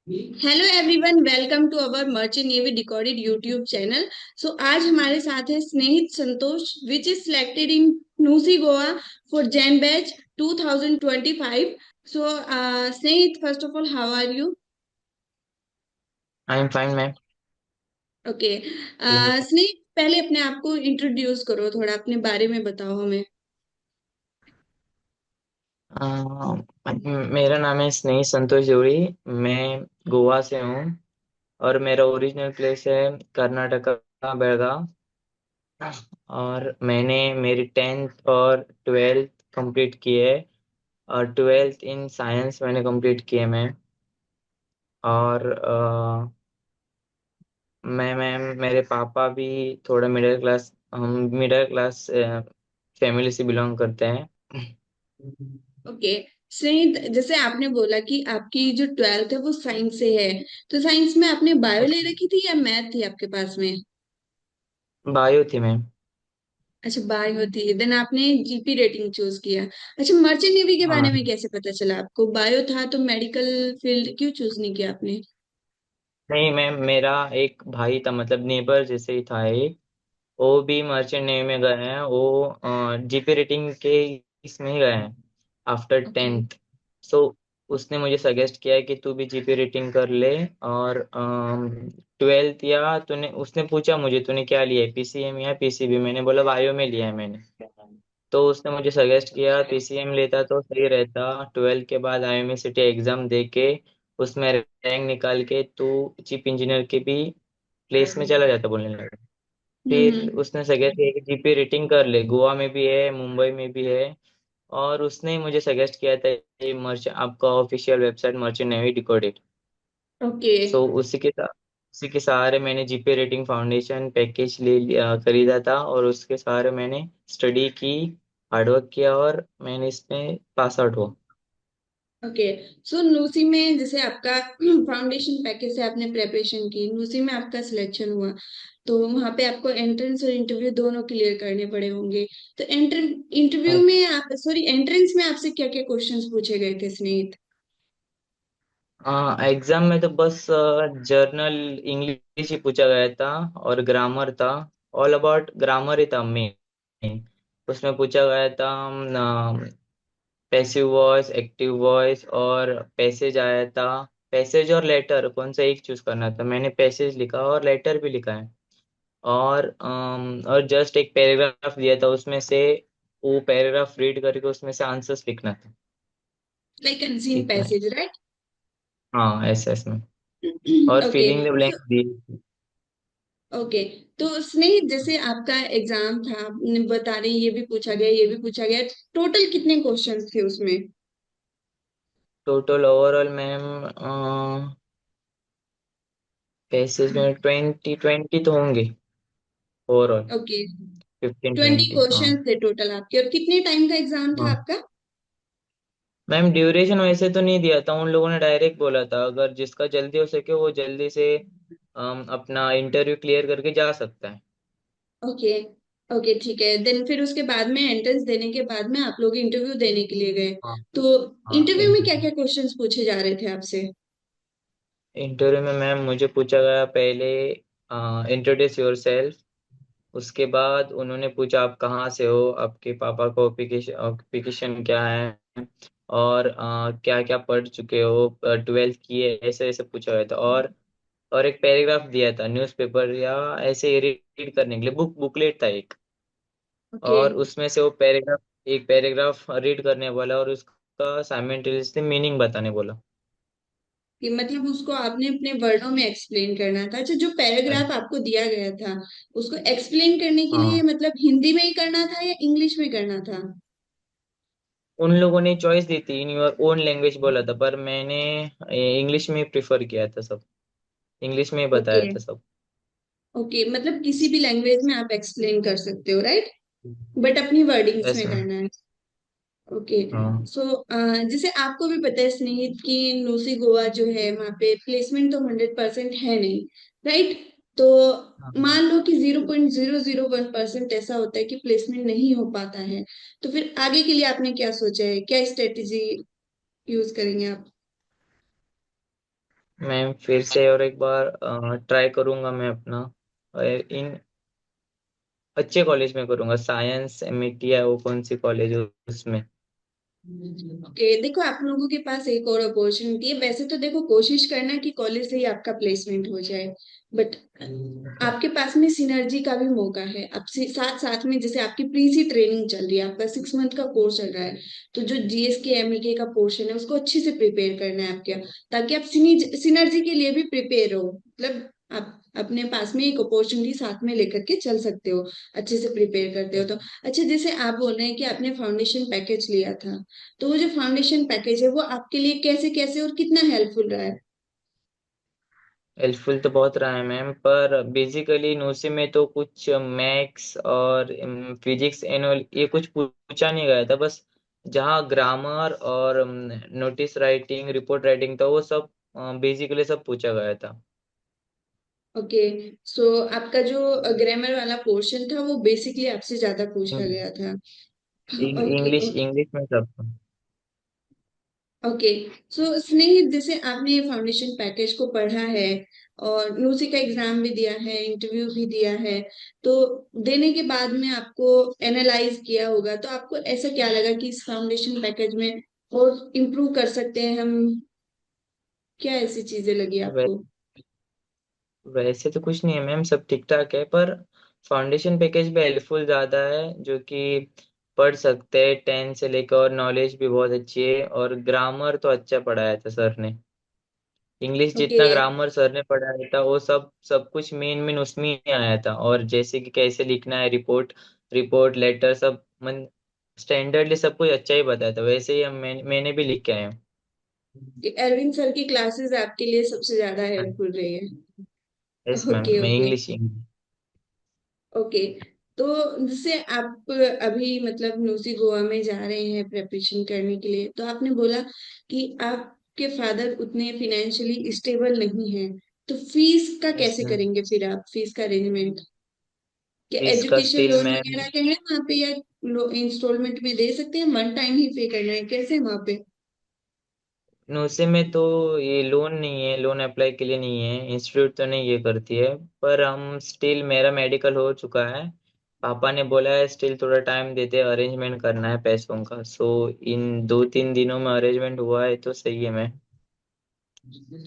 Hello everyone, welcome to our merchant navy decoded YouTube channel. So आज हमारे साथ है Snehit Santosh which is selected in NUSI Goa for Jan batch 2025। So Snehit, first of all how are you? I am fine ma'am. Okay. Snehit, पहले अपने आप को introduce करो, थोड़ा अपने बारे में बताओ हमें। मेरा नाम है स्नेही संतोष जोड़ी। मैं गोवा से हूँ और मेरा ओरिजिनल प्लेस है कर्नाटका बेळगाव। और मैंने मेरी 10th और 12th कंप्लीट की है। और 12th इन साइंस मैंने कंप्लीट की है मैं। और मैं मैम मेरे पापा भी थोड़ा मिडिल क्लास, हम मिडिल क्लास फैमिली से बिलोंग करते हैं। ओके। स्नेहित, जैसे आपने बोला कि आपकी जो ट्वेल्थ है वो साइंस से है, तो साइंस में आपने बायो ले रखी थी या मैथ थी आपके पास में? बायो थी मैम। अच्छा, बायो होती है, देन आपने जीपी रेटिंग चूज किया। अच्छा, मर्चेंट नेवी के बारे में हाँ, कैसे पता चला आपको? बायो था तो मेडिकल फील्ड क्यों चूज नहीं किया आपने? नहीं मैम, मेरा एक भाई था, मतलब नेबर जैसे ही था एक। वो भी मर्चेंट नेवी में गए हैं। वो जीपी रेटिंग के इसमें ही गए हैं आफ्टर ओके। 10th। सो उसने मुझे सजेस्ट किया है कि तू भी जीपी रेटिंग कर ले। और 12th या तूने, उसने पूछा मुझे तूने क्या लिया है, पीसीएम या पीसीबी। मैंने बोला बायो में लिया है मैंने। तो उसने मुझे सजेस्ट किया पीसीएम लेता तो सही रहता। 12th के बाद आईएमएससीटी एग्जाम दे के उसमें रैंक निकाल के तू चीफ इंजीनियर के भी प्लेस में चला जाता बोलने लगा। फिर हम्म। उसने सजेस्ट किया कि जीपी रेटिंग कर ले, गोवा में भी है मुंबई में भी है। और उसने ही मुझे सजेस्ट किया था ये मर्च आपका official website merchant navy decoded. Okay. So उसी के सहारे मैंने जीपी रेटिंग फाउंडेशन पैकेज ले लिया, खरीदा था। और उसके सहारे मैंने स्टडी की, हार्डवर्क किया और मैंने इसमें पास आउट हुआ। ओके। सो नूसी में जैसे आपका फाउंडेशन पैकेज से आपने प्रेपरेशन की, नूसी में आपका सिलेक्शन हुआ, तो वहां पे आपको एंट्रेंस और इंटरव्यू दोनों क्लियर करने पड़े होंगे। तो इंटरव्यू में आप, सॉरी, एंट्रेंस में आपसे क्या क्या क्वेश्चंस पूछे गए थे स्नेहित? हाँ, एग्जाम में तो बस जर्नल इंग्लिश ही पूछा गया था और ग्रामर था। ऑल अबाउट ग्रामर ही था मेन। उसमें पूछा गया था पैसिव वॉइस, एक्टिव वॉइस और पैसेज आया था। पैसेज और लेटर कौन सा एक चूज करना था, मैंने पैसेज लिखा और लेटर भी लिखा है। और जस्ट एक पैराग्राफ दिया था उसमें से, वो पैराग्राफ रीड करके उसमें से आंसर्स लिखना था। लाइक अनसीन इतना है। Passage, right? हाँ, ऐसा इसमें। और ओके। फिलिंग द ब्लैंक दी। ओके। तो स्नेहित, जैसे आपका एग्जाम था, आपने बता रहे ये भी पूछा गया, ये भी पूछा गया, टोटल कितने क्वेश्चंस थे उसमें? टोटल ओवरऑल मैम पैसेज में 20 तो होंगे ओवरऑल। ओके। 20 15-20, हाँ। क्वेश्चंस थे टोटल आपके, और कितने टाइम का एग्जाम था हाँ आपका? मैम, ड्यूरेशन वैसे तो नहीं दिया था, उन लोगों ने डायरेक्ट बोला था अगर जिसका जल्दी हो सके वो जल्दी से अपना इंटरव्यू क्लियर करके जा सकता है। ओके। ओके, ठीक है। देन फिर उसके बाद में एंट्रेंस देने के बाद में आप लोग इंटरव्यू देने के लिए गए, हाँ। तो हाँ, इंटरव्यू में क्या क्या क्वेश्चंस पूछे जा रहे थे आपसे? इंटरव्यू में मैम मुझे पूछा गया पहले इंट्रोड्यूस योर सेल्फ। उसके बाद उन्होंने पूछा आप कहाँ से हो, आपके पापा का ऑक्यूपेशन क्या है, और क्या क्या पढ़ चुके हो, 12th की है, ऐसे ऐसे पूछा गया था। और एक पैराग्राफ दिया था न्यूज़पेपर या ऐसे रीड करने के लिए, बुकलेट था एक। ओके। और उसमें से वो पैराग्राफ, एक पैराग्राफ रीड करने बोला और उसका साइमल्टेनियसली मीनिंग बताने बोला। कि मतलब उसको आपने अपने वर्डों में एक्सप्लेन करना था। अच्छा, जो पैराग्राफ आपको दिया गया था, उसको एक्सप्लेन करने के लिए हाँ, मतलब हिंदी में ही करना था या इंग्लिश में करना था? उन लोगों ने चॉइस दी थी इन योर ओन लैंग्वेज बोला था, पर मैंने इंग्लिश में प्रिफर किया था सब। इंग्लिश में ही ओके। बताया था सब। ओके, मतलब किसी भी लैंग्वेज में आप एक्सप्लेन कर सकते हो, राइट? बट अपनी वर्डिंग्स यस में मैम। करना है। ओके। हाँ। सो जैसे आपको भी पता है स्नेहित कि नूसी गोवा जो है वहाँ पे प्लेसमेंट तो 100% है नहीं, राइट? तो मान लो कि 0.001% ऐसा होता है कि प्लेसमेंट नहीं हो पाता है, तो फिर आगे के लिए आपने क्या सोचा है, क्या स्ट्रेटेजी यूज करेंगे आप? मैम फिर से और एक बार ट्राई करूंगा मैं अपना, इन अच्छे कॉलेज में करूंगा, साइंस एमईटी है वो कौन सी कॉलेज है उसमें। ओके, देखो आप लोगों के पास एक और अपॉर्चुनिटी है। वैसे तो देखो कोशिश करना कि कॉलेज से ही आपका प्लेसमेंट हो जाए, बट आपके पास में सिनर्जी का भी मौका है। अब साथ साथ में जैसे आपकी प्री सी ट्रेनिंग चल रही है, आपका 6 मंथ का कोर्स चल रहा है, तो जो जीएसके एमईके का पोर्शन है उसको अच्छे से प्रिपेयर करना है आपके, ताकि आप सिनर्जी के लिए भी प्रिपेयर हो। मतलब आप अपने पास में एक अपॉर्चुनिटी साथ में लेकर के चल सकते हो, अच्छे से प्रिपेयर करते हो तो। अच्छा, जैसे आप बोल रहे हैं कि आपने फाउंडेशन पैकेज लिया था, तो वो जो फाउंडेशन पैकेज है वो आपके लिए कैसे कैसे और कितना हेल्पफुल रहा है? हेल्पफुल तो बहुत रहा है मैम, पर बेसिकली नूसी में तो कुछ मैथ्स और फिजिक्स एनुअल ये कुछ पूछा नहीं गया था, बस जहाँ ग्रामर और नोटिस राइटिंग रिपोर्ट राइटिंग था वो सब बेसिकली सब पूछा गया था। ओके, सो आपका जो ग्रामर वाला पोर्शन था वो बेसिकली आपसे ज्यादा पूछा गया था। ओके इंग्लिश इंग्लिश में सब था। ओके। सो स्नेहित, जैसे आपने ये फाउंडेशन पैकेज को पढ़ा है और नूसी का एग्जाम भी दिया है, इंटरव्यू भी दिया है, तो देने के बाद में आपको एनालाइज किया होगा, तो आपको ऐसा क्या लगा कि इस फाउंडेशन पैकेज में और इम्प्रूव कर सकते हैं हम? क्या ऐसी चीजें लगी वै, आपको? वैसे तो कुछ नहीं है मैम, सब ठीक ठाक है, पर फाउंडेशन पैकेज भी हेल्पफुल ज्यादा है, जो कि पढ़ सकते हैं 10 से लेकर, और नॉलेज भी बहुत अच्छी है, और ग्रामर तो अच्छा पढ़ाया था सर ने। इंग्लिश ओके जितना ग्रामर सर ने पढ़ाया था वो सब सब कुछ मेन मेन उसमें ही आया था, और जैसे कि कैसे लिखना है रिपोर्ट, लेटर सब मन स्टैंडर्डली सब कुछ अच्छा ही बताया था, वैसे ही मैंने भी लिख के आया हूँ। कि एरविन सर की क्लासेस आपके लिए सबसे ज्यादा हेल्पफुल रही है? यस मैम, ओके मैं ओके इंग्लिश इंग्लिश। ओके। तो जैसे आप अभी मतलब न्यूसी गोवा में जा रहे हैं प्रेपरेशन करने के लिए, तो आपने बोला कि आपके फादर उतने फिनेंशियली स्टेबल नहीं है, तो फीस का यस कैसे मैम, करेंगे फिर आप, फीस का अरेंजमेंट? क्या इसका एजुकेशन स्टिल लोन मैम, वगैरह के हैं वहाँ पे, या इंस्टॉलमेंट में दे सकते हैं, वन टाइम ही पे करना है, कैसे वहाँ पे? नूसे में तो ये लोन नहीं है, लोन अप्लाई के लिए नहीं है, इंस्टीट्यूट तो नहीं ये करती है, पर हम स्टिल मेरा मेडिकल हो चुका है, पापा ने बोला है स्टिल थोड़ा टाइम देते हैं, अरेंजमेंट करना है पैसों का, सो इन 2-3 दिनों में अरेंजमेंट हुआ है तो सही है मैं।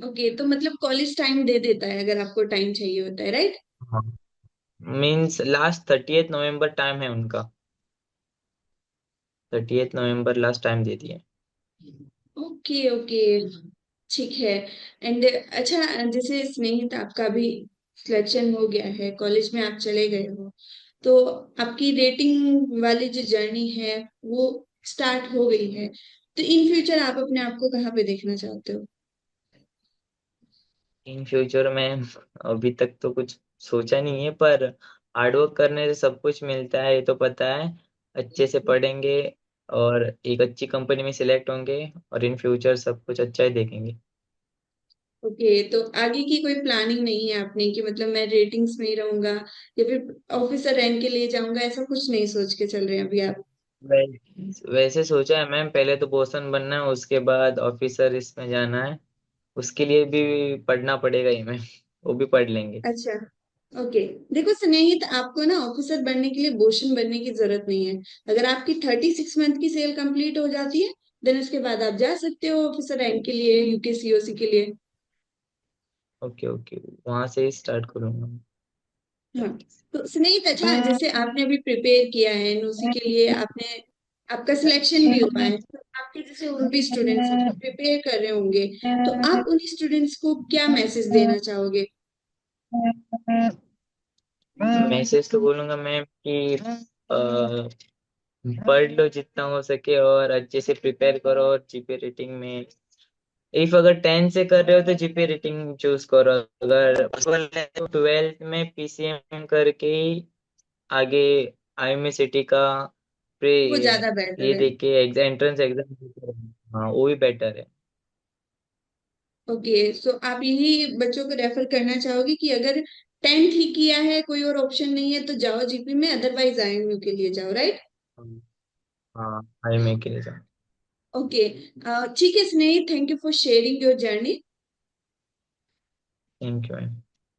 ओके, तो मतलब कॉलेज टाइम दे देता है अगर आपको टाइम चाहिए होता है, राइट? हाँ, मीन्स लास्ट 30th नवंबर टाइम है उनका, 30th नवंबर लास्ट टाइम दे दिए। ओके ओके, ठीक है। एंड अच्छा, जैसे स्नेहित आपका भी सिलेक्शन हो गया है, कॉलेज में आप चले गए हो, तो आपकी रेटिंग वाली जो जर्नी है वो स्टार्ट हो गई है, तो इन फ्यूचर आप अपने आप को कहाँ पे देखना चाहते हो? इन फ्यूचर में अभी तक तो कुछ सोचा नहीं है, पर हार्डवर्क करने से सब कुछ मिलता है ये तो पता है, अच्छे से पढ़ेंगे और एक अच्छी कंपनी में सिलेक्ट होंगे, और इन फ्यूचर सब कुछ अच्छा ही देखेंगे। ओके, तो आगे की कोई प्लानिंग नहीं है आपने कि मतलब मैं रेटिंग्स में ही रहूंगा या फिर ऑफिसर रैंक के लिए जाऊंगा, ऐसा कुछ नहीं सोच के चल रहे हैं अभी आप? वैसे सोचा है मैम, पहले तो बोसन बनना है, उसके बाद ऑफिसर इसमें जाना है, उसके लिए भी पढ़ना पड़ेगा ही मैम, वो भी पढ़ लेंगे। अच्छा ओके। देखो स्नेहित, आपको ना ऑफिसर बनने के लिए बोशन बनने की जरूरत नहीं है। अगर आपकी 36 मंथ की सेल कंप्लीट हो जाती है, देन उसके बाद आप जा सकते हो ऑफिसर रैंक के लिए, यूकेसीओसी के लिए। ओके ओके, वहां से ही स्टार्ट करूंगा। हाँ, तो स्नेहित अच्छा, जैसे आपने अभी प्रिपेयर किया है नूसी के लिए, आपने आपका सिलेक्शन भी हुआ है, तो आपके जैसे और भी स्टूडेंट्स हैं जो प्रिपेयर कर रहे होंगे, तो आप उन स्टूडेंट्स को क्या मैसेज देना चाहोगे? मैसेज तो बोलूंगा मैम कि पढ़ लो जितना हो सके, और अच्छे से प्रिपेयर करो, और जीपी रेटिंग में इफ अगर 10 से कर रहे हो तो जीपी रेटिंग चूज करो, अगर 12th में पीसीएम करके ही आगे आईएमए सिटी का प्रे वो ज्यादा बेटर ये है। देख के एंट्रेंस एग्जाम, हाँ वो भी बेटर है। ओके, सो आप यही बच्चों को रेफर करना चाहोगे कि अगर 10th ही किया है, कोई और ऑप्शन नहीं है, तो जाओ जीपी में, अदरवाइज आईएमयू के लिए जाओ, राइट? हाँ आईएमए के लिए। ओके, ठीक है Snehi, thank you for sharing your journey. Thank you ma'am.